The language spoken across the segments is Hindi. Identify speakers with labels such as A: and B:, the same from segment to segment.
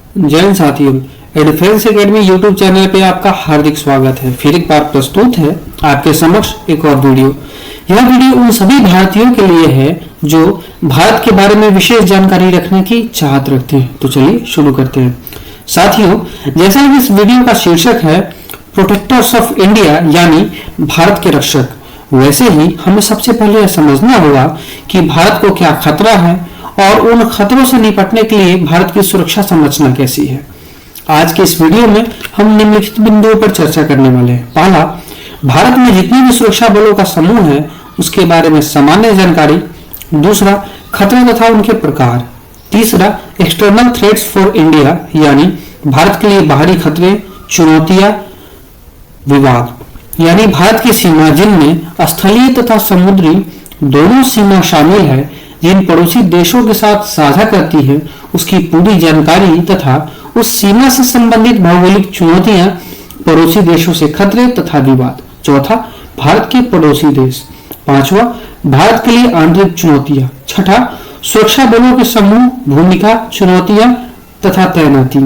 A: जैन साथियों, डिफेंस एकेडमी यूट्यूब चैनल पे आपका हार्दिक स्वागत है। फिर एक बार प्रस्तुत है आपके समक्ष एक और वीडियो। यह वीडियो उन सभी भारतीयों के लिए है जो भारत के बारे में विशेष जानकारी रखने की चाहत रखते हैं। तो चलिए शुरू करते हैं। साथियों, जैसा कि इस वीडियो का शीर्षक है प्रोटेक्टर्स ऑफ इंडिया यानी भारत के रक्षक, वैसे ही हमें सबसे पहले यह समझना होगा कि भारत को क्या खतरा है और उन खतरों से निपटने के लिए भारत की सुरक्षा संरचना कैसी है। आज के इस वीडियो में हम निम्नलिखित बिंदुओं पर चर्चा करने वाले हैं। पहला, भारत में जितने भी सुरक्षा बलों का समूह है उसके बारे में सामान्य जानकारी। दूसरा, खतरे तथा उनके प्रकार। तीसरा, एक्सटर्नल थ्रेट्स फॉर इंडिया यानी भारत के लिए बाहरी खतरे, चुनौतियां, विवाद यानी भारत की सीमा जिनमें स्थलीय तथा समुद्री दोनों सीमा शामिल है, जिन पड़ोसी देशों के साथ साझा करती है उसकी पूरी जानकारी तथा उस सीमा से संबंधित भौगोलिक चुनौतियां, पड़ोसी देशों से खतरे तथा विवाद। चौथा, भारत के पड़ोसी देश। पांचवा, भारत के लिए आंतरिक चुनौतियां। छठा, सुरक्षा बलों के समूह, भूमिका, चुनौतियां तथा तैनाती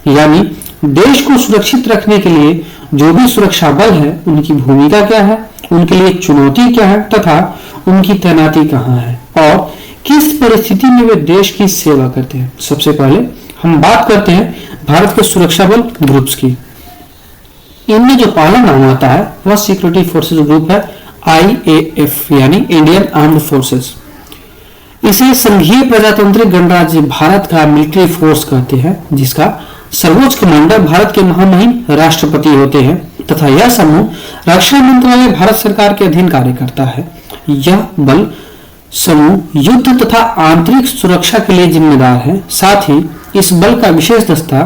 A: यानी देश को सुरक्षित रखने के लिए जो भी सुरक्षा बल है उनकी भूमिका क्या है, उनके लिए चुनौती क्या है तथा उनकी तैनाती कहाँ है और किस परिस्थिति में वे देश की सेवा करते हैं। सबसे पहले हम बात करते हैं भारत के सुरक्षा बल ग्रुप्स की। इनमें जो पहला नाम आता है वह सिक्योरिटी फोर्सेस ग्रुप है, IAF यानी इंडियन आर्म्ड फोर्सेस। इसे संघीय प्रजातांत्रिक गणराज्य भारत का मिलिट्री फोर्स कहते हैं, जिसका सर्वोच्च कमांडर भारत के महामहिम राष्ट्रपति होते हैं तथा यह समूह रक्षा मंत्रालय भारत सरकार के अधीन कार्य करता है। यह बल समूह युद्ध तथा आंतरिक सुरक्षा के लिए जिम्मेदार है। साथ ही इस बल का विशेष दस्ता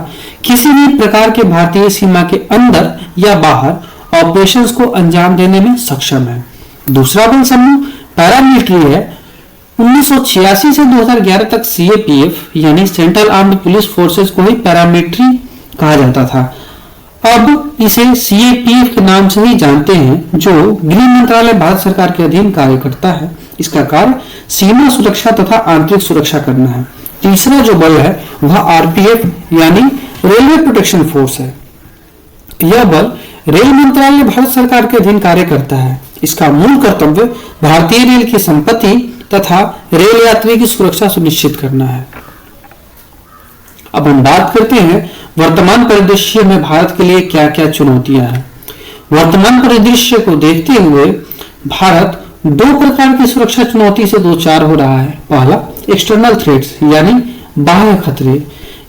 A: किसी भी प्रकार के भारतीय सीमा के अंदर या बाहर ऑपरेशंस को अंजाम देने में सक्षम है। दूसरा बल समूह पैरामिलिट्री है। 1986 से 2011 तक CAPF यानी सेंट्रल आर्म्ड पुलिस फोर्सेस को ही पैरामिलिट्री कहा जाता था। अब इसे CAPF के नाम से ही जानते हैं, जो गृह मंत्रालय भारत सरकार के अधीन कार्य करता है। इसका कार्य सीमा सुरक्षा तथा आंतरिक सुरक्षा करना है। तीसरा जो बल है वह RPF यानी रेलवे प्रोटेक्शन फोर्स है। यह बल रेल मंत्रालय भारत सरकार के अधीन कार्य करता है। इसका मूल कर्तव्य भारतीय रेल की संपत्ति तथा रेल यात्री की सुरक्षा सुनिश्चित करना है। अब हम बात करते हैं वर्तमान परिदृश्य में भारत के लिए क्या क्या चुनौतियां हैं। वर्तमान परिदृश्य को देखते हुए भारत दो प्रकार की सुरक्षा चुनौती से दो चार हो रहा है। पहला, एक्सटर्नल थ्रेट्स यानी बाह्य खतरे।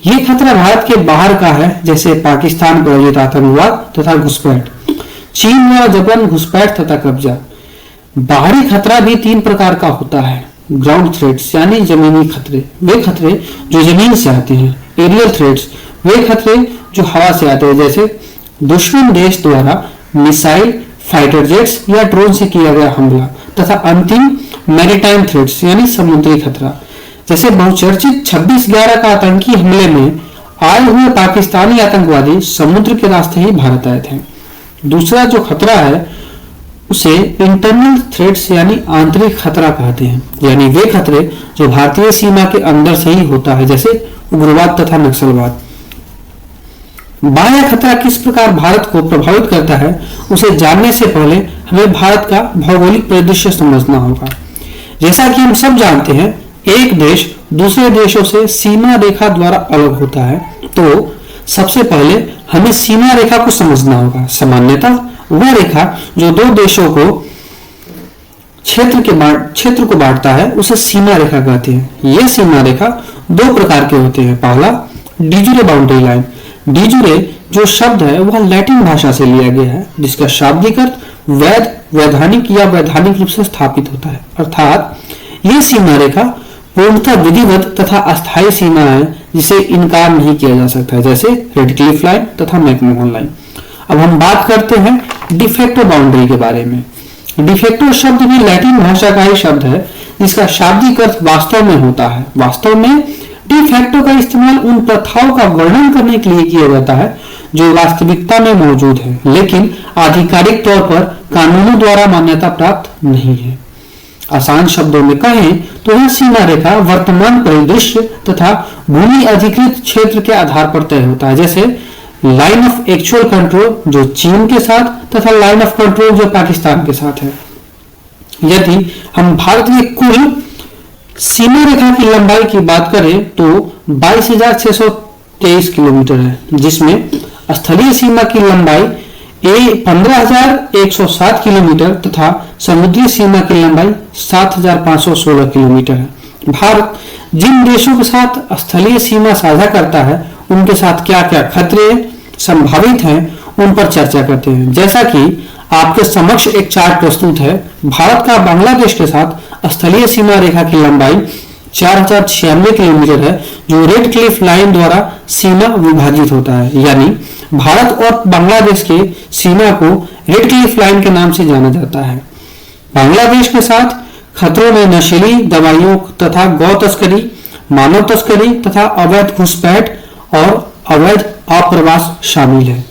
A: ये खतरा भारत के बाहर का है, जैसे पाकिस्तान प्रायोजित आतंकवाद तथा घुसपैठ, चीन द्वारा जबरन घुसपैठ तथा कब्जा। बाहरी खतरा भी तीन प्रकार का होता है। ग्राउंड थ्रेट्स यानी जमीनी खतरे, वे खतरे जो जमीन से आते हैं। एरियल थ्रेट्स, वे खतरे जो हवा से आते हैं, जैसे दुश्मन देश द्वारा मिसाइल, फाइटर जेट्स या ड्रोन से किया गया हमला। तथा अंतिम, मैरीटाइम थ्रेट्स यानी समुद्री खतरा, जैसे बहुचर्चित 26/11 का आतंकी हमले में आए हुए पाकिस्तानी आतंकवादी समुद्र के रास्ते ही भारत आए थे। दूसरा जो खतरा है उसे इंटरनल थ्रेट्स यानी आंतरिक खतरा कहते हैं, यानी वे खतरे जो भारतीय सीमा के अंदर से ही होता है, जैसे उग्रवाद तथा नक्सलवाद। बाह्य खतरा किस प्रकार भारत को प्रभावित करता है उसे जानने से पहले हमें भारत का भौगोलिक परिदृश्य समझना होगा। जैसा कि हम सब जानते हैं, एक देश दूसरे देशों से सीमा रेखा द्वारा अलग होता है, तो सबसे पहले हमें सीमा रेखा को समझना होगा। सामान्यतः वह रेखा जो दो देशों को क्षेत्र को बांटता है उसे सीमा रेखा कहते हैं। यह सीमा रेखा दो प्रकार के होते हैं। पहला, डिजूरे बाउंड्री लाइन। डिजूरे जो शब्द है वह लैटिन भाषा से लिया गया है, जिसका शाब्दिक अर्थ वैध, वैधानिक या वैधानिक रूप से स्थापित होता है। अर्थात यह सीमा रेखा पूर्णतः विधिवत तथा अस्थायी सीमा है, जिसे इनकार नहीं किया जा सकता है, जैसे रेड क्लिफ लाइन तथा मैकमोहन लाइन। अब हम बात करते हैं डिफेक्टो बाउंड्री के बारे में। डिफेक्टो शब्द भी लैटिन भाषा का ही शब्द है, जिसका शाब्दिक अर्थ वास्तव में होता है। वास्तव में डिफेक्टो का इस्तेमाल उन प्रथाओं का वर्णन करने के लिए किया जाता है जो वास्तविकता में मौजूद है, लेकिन आधिकारिक तौर पर कानूनों द्वारा मान्यता प्राप्त नहीं है। आसान शब्दों में कहें तो यह सीमा रेखा वर्तमान परिदृश्य तथा भूमि अधिकृत क्षेत्र के आधार पर तय होता है, जैसे लाइन ऑफ एक्चुअल कंट्रोल जो चीन के साथ तथा लाइन ऑफ कंट्रोल जो पाकिस्तान के साथ है। यदि हम भारत की कुल सीमा रेखा की लंबाई की बात करें तो 22,623 किलोमीटर है, जिसमें स्थलीय सीमा की लंबाई 15,107 किलोमीटर तथा समुद्री सीमा की लंबाई 7,516 किलोमीटर है। भारत जिन देशों के साथ स्थलीय सीमा साझा करता है उनके साथ क्या क्या खतरे संभावित हैं उन पर चर्चा करते हैं। जैसा कि आपके समक्ष एक चार्ट प्रस्तुत है, भारत का बांग्लादेश के साथ स्थलीय सीमा रेखा की लंबाई 4,096 किलोमीटर है, जो रेड क्लिफ लाइन द्वारा सीमा विभाजित होता है। यानी भारत और बांग्लादेश के सीमा को रेड क्लिफ लाइन के नाम से जाना जाता है। बांग्लादेश के साथ खतरों में नशीली दवाइयों तथा गौ तस्करी, मानव तस्करी तथा अवैध घुसपैठ और अवैध आप्रवास शामिल है।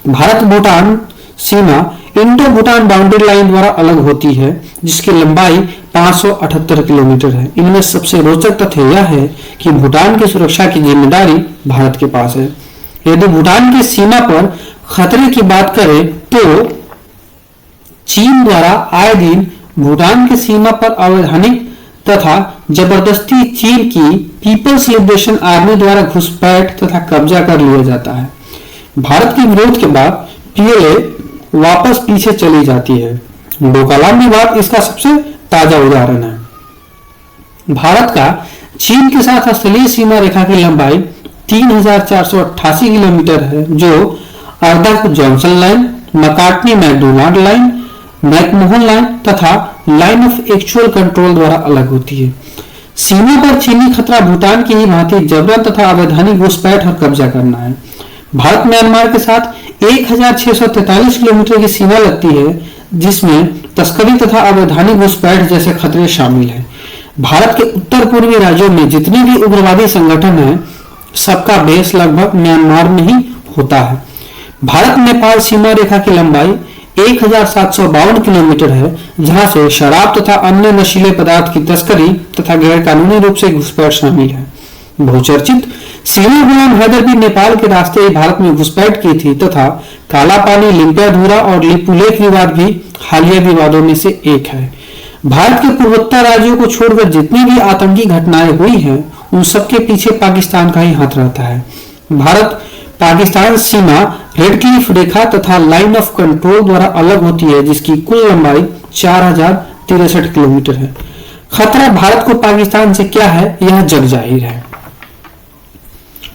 A: भारत भूटान सीमा इंडो भूटान बाउंड्री लाइन द्वारा अलग होती है, जिसकी लंबाई 578 किलोमीटर है। इनमें सबसे रोचक तथ्य यह है कि भूटान की सुरक्षा की जिम्मेदारी भारत के पास है। यदि भूटान की सीमा पर खतरे की बात करें तो चीन द्वारा आए दिन भूटान की सीमा पर अवैधानिक तथा जबरदस्ती चीन की पीपल्स लिबरेशन आर्मी द्वारा घुसपैठ तथा कब्जा कर लिया जाता है। भारत के विरोध के बाद पीएलए वापस पीछे चली जाती है। डोकलाम विवाद इसका सबसे ताजा उदाहरण है। भारत का चीन के साथ स्थलीय सीमा रेखा की लंबाई 3,488 किलोमीटर है, जो Ardagh Johnson line, Macartney MacDonald line, McMahon line तथा लाइन ऑफ एक्चुअल कंट्रोल द्वारा अलग होती है। सीमा पर चीनी खतरा भूटान की ही भांति जबरन तथा अवैधानिक घुसपैठ और कब्जा करना है। भारत म्यांमार के साथ 1,643 किलोमीटर की सीमा लगती है, जिसमें तस्करी तथा अवैधानिक घुसपैठ जैसे खतरे शामिल हैं। भारत के उत्तर पूर्वी राज्यों में जितने भी उग्रवादी संगठन हैं, सबका बेस लगभग म्यांमार में ही होता है। भारत नेपाल सीमा रेखा की लंबाई 1,752 किलोमीटर है, जहां से शराब तथा अन्य नशीले पदार्थ की तस्करी तथा गैर कानूनी रूप से घुसपैठ शामिल है। बहुचर्चित सीमा गुलाम हैदर भी नेपाल के रास्ते भारत में घुसपैठ की थी तथा काला पानी, लिम्पियाधुरा और लिपुलेख विवाद भी हालिया विवादों में से एक है। भारत के पूर्वोत्तर राज्यों को छोड़कर जितनी भी आतंकी घटनाएं हुई हैं, उन सबके पीछे पाकिस्तान का ही हाथ रहता है। भारत पाकिस्तान सीमा रेड क्लिफ रेखा तथा लाइन ऑफ कंट्रोल द्वारा अलग होती है, जिसकी कुल लंबाई 4,063 किलोमीटर है। खतरा भारत को पाकिस्तान से क्या है, यह जग जाहिर है।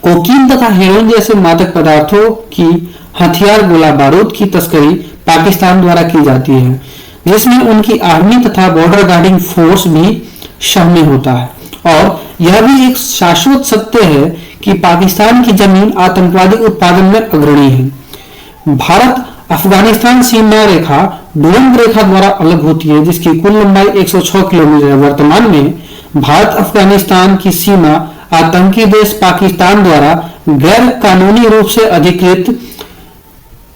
A: कोकीन तथा हेरोइन जैसे मादक पदार्थों की हथियार, गोला बारूद की तस्करी पाकिस्तान द्वारा की जाती है, जिसमें उनकी आर्मी तथा बॉर्डर गार्डिंग फोर्स भी शामिल होता है। और यह भी एक शाश्वत सत्य है कि पाकिस्तान की जमीन आतंकवादी उत्पादन में अग्रणी है। भारत अफगानिस्तान सीमा रेखा डुरंग रेखा द्वारा अलग होती है, जिसकी कुल लंबाई 106 किलोमीटर है। वर्तमान में भारत अफगानिस्तान की सीमा आतंकी देश पाकिस्तान द्वारा गैर कानूनी रूप से अधिकृत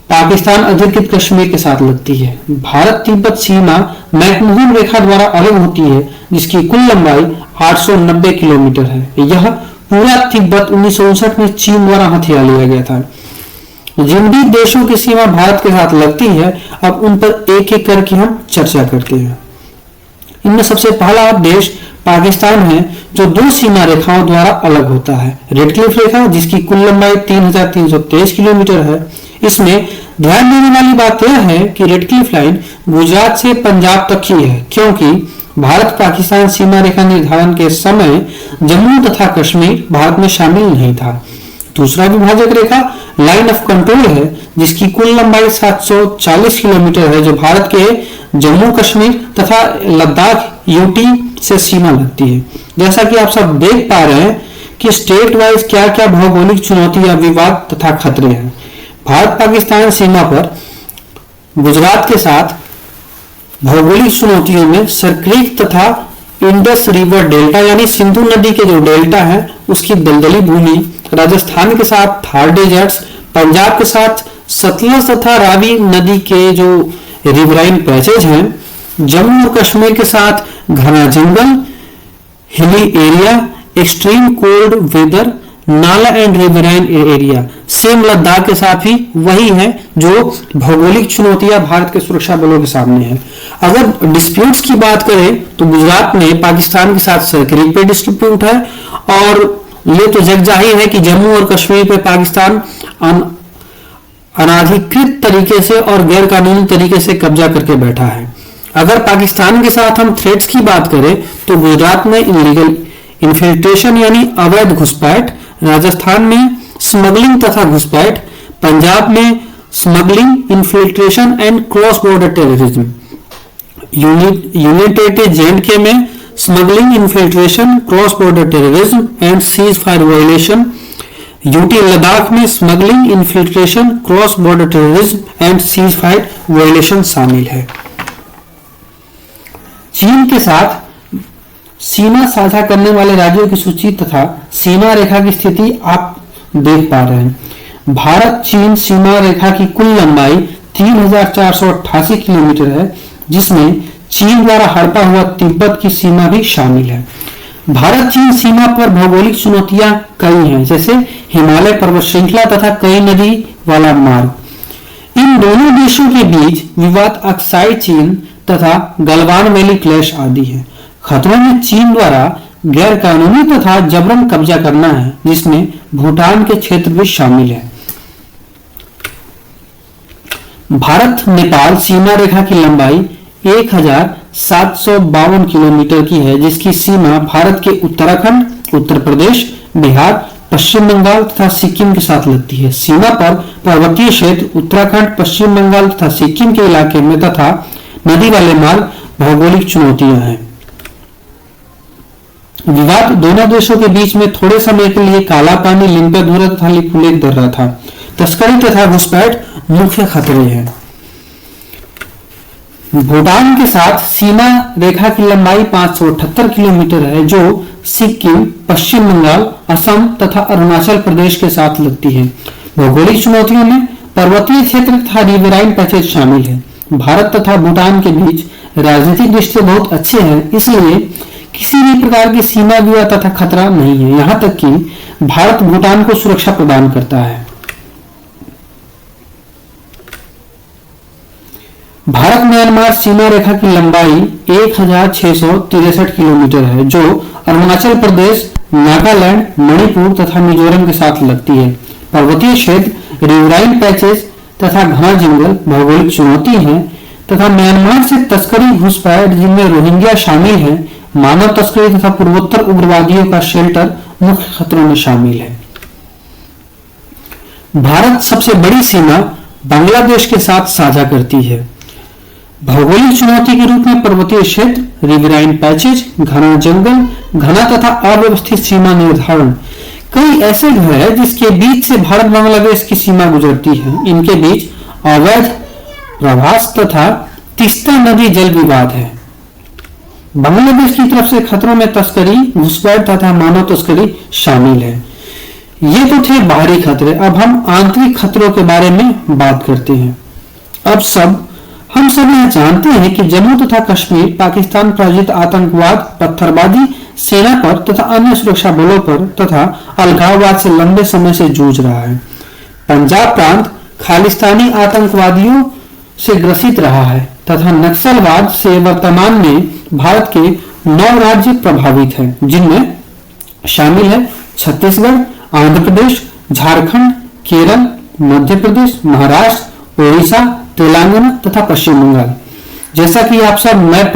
A: पाकिस्तान अधिकृत कश्मीर के साथ लगती है। भारत तिब्बत सीमा मैकमोहन रेखा द्वारा अलग होती है, जिसकी कुल लंबाई 890 किलोमीटर है। यह पूरा तिब्बत 1959 में चीन द्वारा हथिया लिया गया था। जिन भी देशों की सीमा भारत के साथ लगती है, अब उन पर एक एक करके हम चर्चा करते हैं। इनमें सबसे पहला देश पाकिस्तान है, जो दो सीमा रेखाओं द्वारा अलग होता है। रेड क्लिफ रेखा, जिसकी कुल लंबाई 3,323 किलोमीटर है। इसमें ध्यान देने वाली बात यह है कि रेड क्लिफ लाइन गुजरात से पंजाब तक ही है, क्योंकि भारत पाकिस्तान सीमा रेखा निर्धारण के समय जम्मू तथा कश्मीर भारत में शामिल नहीं था। दूसरा विभाजक रेखा लाइन ऑफ कंट्रोल है, जिसकी कुल लंबाई 740 किलोमीटर है, जो भारत के जम्मू कश्मीर तथा लद्दाख यूटी से सीमा लगती है। जैसा कि आप सब देख पा रहे हैं कि स्टेट वाइज क्या क्या भौगोलिक चुनौती या विवाद तथा खतरे हैं। भारत पाकिस्तान सीमा पर गुजरात के साथ भौगोलिक चुनौतियों में सरक्रीक तथा इंडस रिवर डेल्टा यानी सिंधु नदी के जो डेल्टा है उसकी दलदली भूमि, राजस्थान के साथ थार डेजर्ट्स, पंजाब के साथ सतलज तथा रावी नदी के जो रिवराइन पैचेज हैं, जम्मू और कश्मीर के साथ घना जंगल, hilly area, extreme cold weather, नाला and riverine area. Same Ladakh के साथ ही वही है जो भौगोलिक चुनौतियां भारत के सुरक्षा बलों के सामने है। अगर डिस्प्यूट्स की बात करें तो गुजरात में पाकिस्तान के साथ सरकरी पे डिस्प्यूट है, और ये तो जग जाहिर है कि जम्मू और कश्मीर पे पाकिस्तान अनाधिकृत तरीके से और गैर कानूनी तरीके से कब्जा करके बैठा है। अगर पाकिस्तान के साथ हम थ्रेट्स की बात करें तो गुजरात में इलीगल इन्फिल्ट्रेशन यानी अवैध घुसपैठ, राजस्थान में स्मगलिंग तथा घुसपैठ, पंजाब में smuggling, infiltration and cross border terrorism, union territory J में smuggling, infiltration, cross border terrorism and cease fire violation, UT Ladakh में smuggling, infiltration, cross border terrorism and cease fire violation शामिल है। चीन के साथ सीमा साझा करने वाले राज्यों की सूची तथा सीमा रेखा की स्थिति आप देख पा रहे हैं। भारत चीन सीमा रेखा की कुल लंबाई 3488 किलोमीटर है, जिसमें चीन द्वारा हड़पा हुआ तिब्बत की सीमा भी शामिल है। भारत चीन सीमा पर भौगोलिक चुनौतियां कई हैं, जैसे हिमालय पर्वत श्रृंखला तथा कई नदी वाला मार्ग। इन दोनों देशों के बीच विवाद अक्साई चीन तथा गलवान वैली क्लैश आदि है। खतरों में चीन द्वारा गैर कानूनी तथा जबरन कब्जा करना है, जिसमें भूटान के क्षेत्र भी शामिल है। भारत नेपाल सीमा रेखा की लंबाई 1752 किलोमीटर की है, जिसकी सीमा भारत के उत्तराखंड, उत्तर प्रदेश, बिहार, पश्चिम बंगाल तथा सिक्किम के साथ लगती है। सीमा पर पर्वतीय क्षेत्र, उत्तराखंड, पश्चिम बंगाल तथा सिक्किम के इलाके में तथा नदी वाले मार्ग भौगोलिक चुनौतियां हैं। विवाद दोनों देशों के बीच में थोड़े समय के लिए काला पानी, लिम्पेधुरा तथा लिपुलेख दर्रा था। तस्करी तथा घुसपैठ मुख्य खतरे हैं। भूटान के साथ सीमा रेखा की लंबाई 578 किलोमीटर है, जो सिक्किम, पश्चिम बंगाल, असम तथा अरुणाचल प्रदेश के साथ लगती है। भौगोलिक चुनौतियों में पर्वतीय क्षेत्र तथा रिवराइन पैचेज शामिल है। भारत तथा भूटान के बीच राजनीतिक रिश्ते बहुत अच्छे हैं, इसलिए किसी भी प्रकार की सीमा विवाद तथा खतरा नहीं है। यहां तक कि भारत भूटान को सुरक्षा प्रदान करता है। भारत म्यांमार सीमा रेखा की लंबाई 1663 किलोमीटर है, जो अरुणाचल प्रदेश, नागालैंड, मणिपुर तथा मिजोरम के साथ लगती है। पर्वतीय क्षेत्र, रिवराइन पैचेज तथा घना जंगल भौगोलिक चुनौती है तथा म्यांमार से तस्करी, घुसपैठ जिनमें रोहिंग्या शामिल है, मानव तस्करी तथा पूर्वोत्तर उग्रवादियों का शेल्टर मुख्य खतरों में शामिल है। भारत सबसे बड़ी सीमा बांग्लादेश के साथ साझा करती है। भौगोलिक चुनौती के रूप में पर्वतीय क्षेत्र, रिवराइन पैचेज, घना जंगल, घना तथा अव्यवस्थित सीमा निर्धारण। कई ऐसे घर है जिसके बीच से भारत बांग्लादेश की सीमा गुजरती है। इनके बीच अवैध प्रवास तथा तीस्ता नदी जल विवाद है। बांग्लादेश की तरफ से खतरों में तस्करी, घुसपैठ तथा मानव तस्करी शामिल है। ये तो थे बाहरी खतरे। अब हम आंतरिक खतरों के बारे में बात करते हैं। हम सब यह जानते हैं कि जम्मू तथा कश्मीर पाकिस्तान प्रायोजित आतंकवाद, पत्थरबाजी, सेना पर तथा अन्य सुरक्षा बलों पर तथा अलगाववाद से लंबे समय से जूझ रहा है। पंजाब प्रांत खालिस्तानी आतंकवादियों से ग्रसित रहा है तथा नक्सलवाद से वर्तमान में भारत के 9 राज्य प्रभावित हैं, जिनमें शामिल है छत्तीसगढ़, आंध्र प्रदेश, झारखंड, केरल, मध्य प्रदेश, महाराष्ट्र, ओडिशा, तेलंगाना तथा पश्चिम बंगाल। जैसा कि आप सब मैप,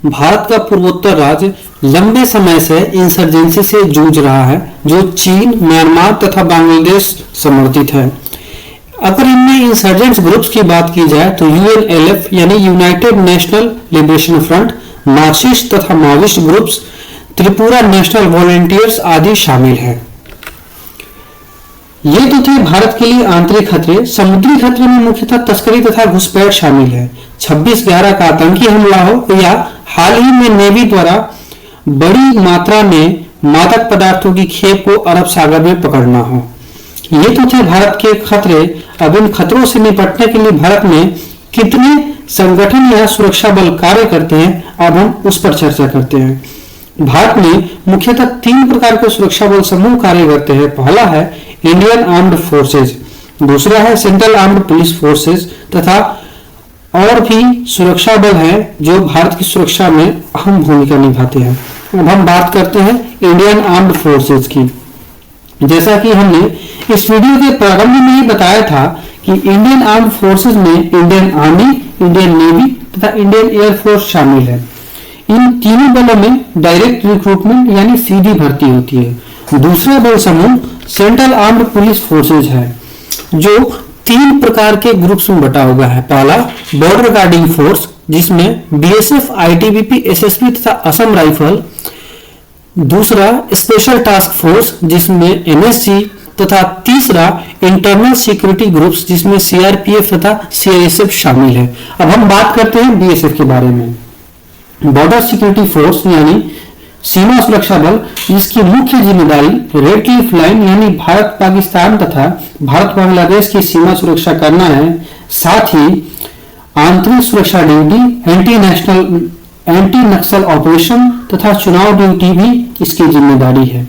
A: भारत का पूर्वोत्तर राज्य लंबे समय से इंसर्जेंसी से जूझ रहा है, जो चीन, म्यांमार तथा बांग्लादेश समर्थित है। अगर इनमें इंसर्जेंट्स ग्रुप्स की बात की जाए तो यूएनएलएफ यानी United National Liberation Front, Marxist तथा Maoist groups, Tripura National Volunteers आदि शामिल हैं। ये तो थे भारत के लिए आंतरिक खतरे। समुद्री खतरे में मुख्यतः तस्करी तथा घुसपैठ शामिल है। 26/11 का आतंकी हमला हो या हाल ही में नेवी द्वारा बड़ी मात्रा में मादक पदार्थों की खेप को अरब सागर में पकड़ना हो, ये तो थे भारत के खतरे। अब इन खतरों से निपटने के लिए भारत में कितने संगठन या सुरक्षा बल कार्य करते हैं, अब हम उस पर चर्चा करते हैं। भारत में मुख्यतः 3 प्रकार के सुरक्षा बल समूह कार्य करते हैं। पहला है इंडियन आर्म्ड फोर्सेज, दूसरा है सेंट्रल आर्म्ड पुलिस फोर्सेज तथा और भी सुरक्षा बल हैं जो भारत की सुरक्षा में अहम भूमिका निभाते हैं। अब हम बात करते हैं इंडियन आर्म्ड फोर्सेज की। जैसा कि हमने इस वीडियो के प्रारंभ में ही बताया था कि इंडियन आर्म्ड फोर्सेज में इंडियन आर्मी, इंडियन नेवी तथा इंडियन एयरफोर्स शामिल है। इन तीनों बलों में डायरेक्ट रिक्रूटमेंट यानी सीधी भर्ती होती है। दूसरा बल समूह सेंट्रल आर्म्ड पुलिस फोर्सेज है जो 3 प्रकार के ग्रुप्स में बटा हुआ है। पहला बॉर्डर गार्डिंग फोर्स जिसमें बीएसएफ, आईटीबीपी, एसएसबी तथा असम राइफल। दूसरा स्पेशल टास्क फोर्स जिसमें एनएसजी तथा तीसरा इंटरनल सिक्योरिटी ग्रुप्स जिसमें सीआरपीएफ तथा सीआईएसएफ शामिल है। अब हम बात करते हैं बीएसएफ के बारे में। बॉर्डर सिक्योरिटी फोर्स यानी सीमा सुरक्षा बल, जिसकी मुख्य जिम्मेदारी रेड क्लिफ लाइन यानी भारत पाकिस्तान तथा भारत बांग्लादेश की सीमा सुरक्षा करना है। साथ ही आंतरिक सुरक्षा ड्यूटी, एंटी नक्सल ऑपरेशन तथा चुनाव ड्यूटी भी इसकी जिम्मेदारी है।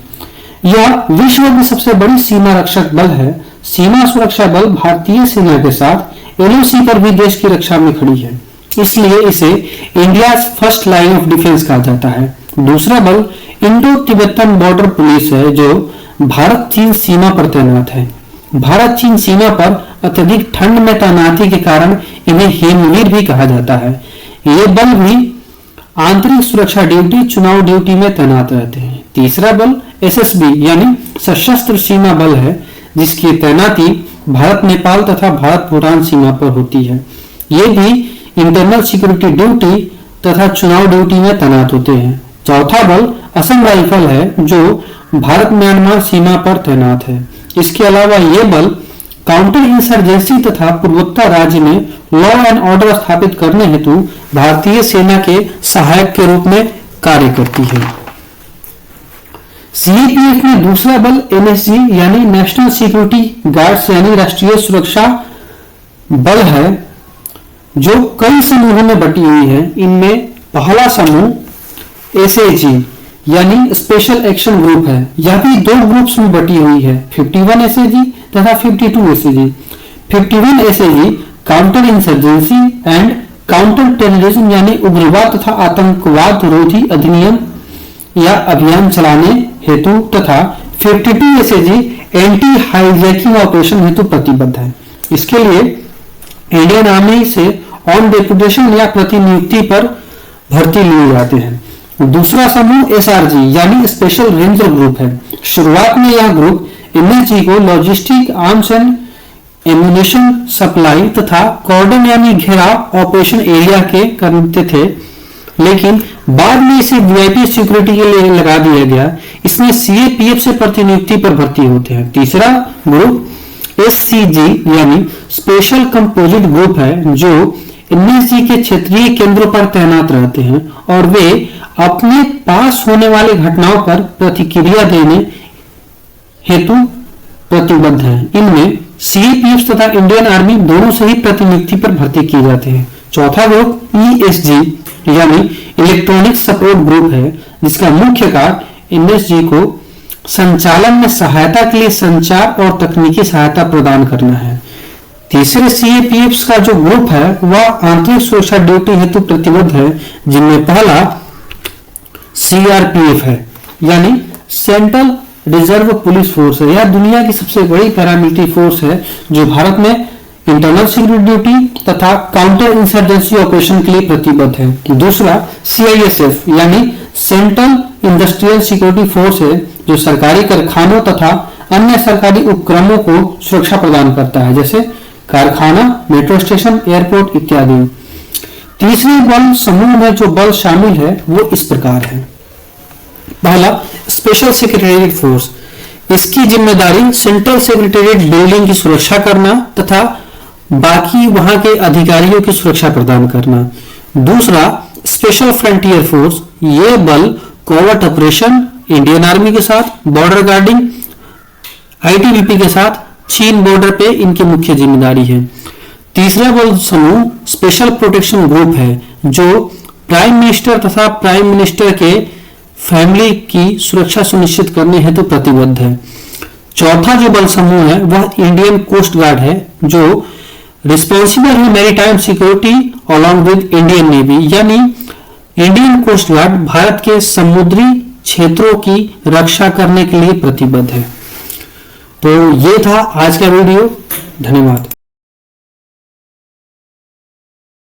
A: यह विश्व की सबसे बड़ी सीमा रक्षक बल है। सीमा सुरक्षा बल भारतीय सेना के साथ एलओसी पर भी देश की रक्षा में खड़ी है, इसलिए इसे India first line of defence कहा जाता है। दूसरा बल इंडो तिब्बतन बॉर्डर पुलिस है जो भारत चीन सीमा पर तैनात है। भारत चीन सीमा पर अत्यधिक ठंड में तैनाती के कारण इन्हें हिमवीर भी कहा जाता है। ये बल भी आंतरिक सुरक्षा ड्यूटी, चुनाव ड्यूटी में तैनात रहते हैं। तीसरा बल एसएसबी यानी सशस्त्र सीमा बल है जिसकी तैनाती भारत नेपाल तथा भारत भूटान सीमा पर होती है। ये भी इंटरनल सिक्योरिटी ड्यूटी तथा चुनाव ड्यूटी में तैनात होते हैं। चौथा बल असम राइफल है जो भारत म्यांमार सीमा पर तैनात है। इसके अलावा ये बल काउंटर इंसर्जेंसी तथा पूर्वोत्तर राज्य में लॉ एंड ऑर्डर स्थापित करने हेतु भारतीय सेना के सहायक के रूप में कार्य करती है। सीएपीएफ में दूसरा बल एनएसजी यानी नेशनल सिक्योरिटी गार्ड्स यानी राष्ट्रीय सुरक्षा बल है जो कई समूहों में बटी हुई है। इनमें पहला समूह एसएजी यानी स्पेशल एक्शन ग्रुप है। यह भी 2 ग्रुप्स में बटी हुई है, 51 एसएजी तथा 52 SAG. 51 SAG counter insurgency and counter terrorism यानी उग्रवाद तथा आतंकवाद रोधी अधिनियम या अभियान चलाने हेतु तथा 52 एसएजी एंटी हाईजैकिंग ऑपरेशन हेतु प्रतिबद्ध है। इसके लिए इंडियन आर्मी से ऑन डेपुटेशन या प्रतिनियुक्ति पर भर्ती लिए जाते हैं। दूसरा समूह एसआरजी यानी स्पेशल रेंजर ग्रुप है। शुरुआत में यह ग्रुप एमएसजी को logistic, arms and ammunition supply तथा कॉर्डन यानी घेराव ऑपरेशन एरिया के करते थे, लेकिन बाद में इसे वीआईपी सिक्योरिटी के लिए लगा दिया गया। इसमें सीएपीएफ से प्रतिनियुक्ति पर भर्ती होते हैं। तीसरा ग्रुप एससीजी यानी स्पेशल कंपोजिट ग्रुप है जो एनएसजी के क्षेत्रीय केंद्रों पर तैनात रहते हैं और वे अपने पास होने वाली घटनाओं पर प्रतिक्रिया देने हेतु प्रतिबद्ध हैं। इनमें सीएपीएफ तथा इंडियन आर्मी दोनों से ही प्रतिनियुक्ति पर भर्ती किए जाते हैं। चौथा ग्रुप ईएसजी यानी इलेक्ट्रॉनिक सपोर्ट ग्रुप है जिसका मुख्य कार्य एनएसजी को संचालन में सहायता के लिए संचार और तकनीकी सहायता प्रदान करना है। तीसरे सीएपीएफ का जो ग्रुप है वह आंतरिक सुरक्षा ड्यूटी हेतु प्रतिबद्ध है, जिनमें पहला सीआरपीएफ है यानी सेंट्रल रिजर्व पुलिस फोर्स है। यह दुनिया की सबसे बड़ी पैरामिलिट्री फोर्स है जो भारत में इंटरनल सिक्योरिटी ड्यूटी तथा काउंटर इंसर्जेंसी ऑपरेशन के लिए प्रतिबद्ध है। दूसरा सीआईएसएफ यानी सेंट्रल इंडस्ट्रियल सिक्योरिटी फोर्स है जो सरकारी कारखानों तथा अन्य सरकारी उपक्रमों को सुरक्षा प्रदान करता है, जैसे कारखाना, मेट्रो स्टेशन, एयरपोर्ट इत्यादि। तीसरे बल समूह में जो बल शामिल है वो इस प्रकार है। पहला स्पेशल सेक्रेटेरिएट फोर्स, इसकी जिम्मेदारी सेंट्रल सेक्रेटेरिएट बिल्डिंग की सुरक्षा करना तथा बाकी वहां के अधिकारियों की सुरक्षा प्रदान करना। दूसरा स्पेशल फ्रंटियर फोर्स, ये बल कोवर्ट ऑपरेशन इंडियन आर्मी के साथ, बॉर्डर गार्डिंग आईटीबीपी के साथ चीन बॉर्डर पे इनकी मुख्य जिम्मेदारी है। तीसरा बल समूह स्पेशल प्रोटेक्शन ग्रुप है जो प्राइम मिनिस्टर तथा प्राइम मिनिस्टर के फैमिली की सुरक्षा सुनिश्चित करने हेतु प्रतिबद्ध है। चौथा जो बल समूह है वह इंडियन कोस्ट गार्ड है, जो रिस्पॉन्सिबल है maritime security along with Indian navy, यानी इंडियन कोस्ट गार्ड भारत के समुद्री क्षेत्रों की रक्षा करने के लिए प्रतिबद्ध है। तो ये था आज का वीडियो। धन्यवाद।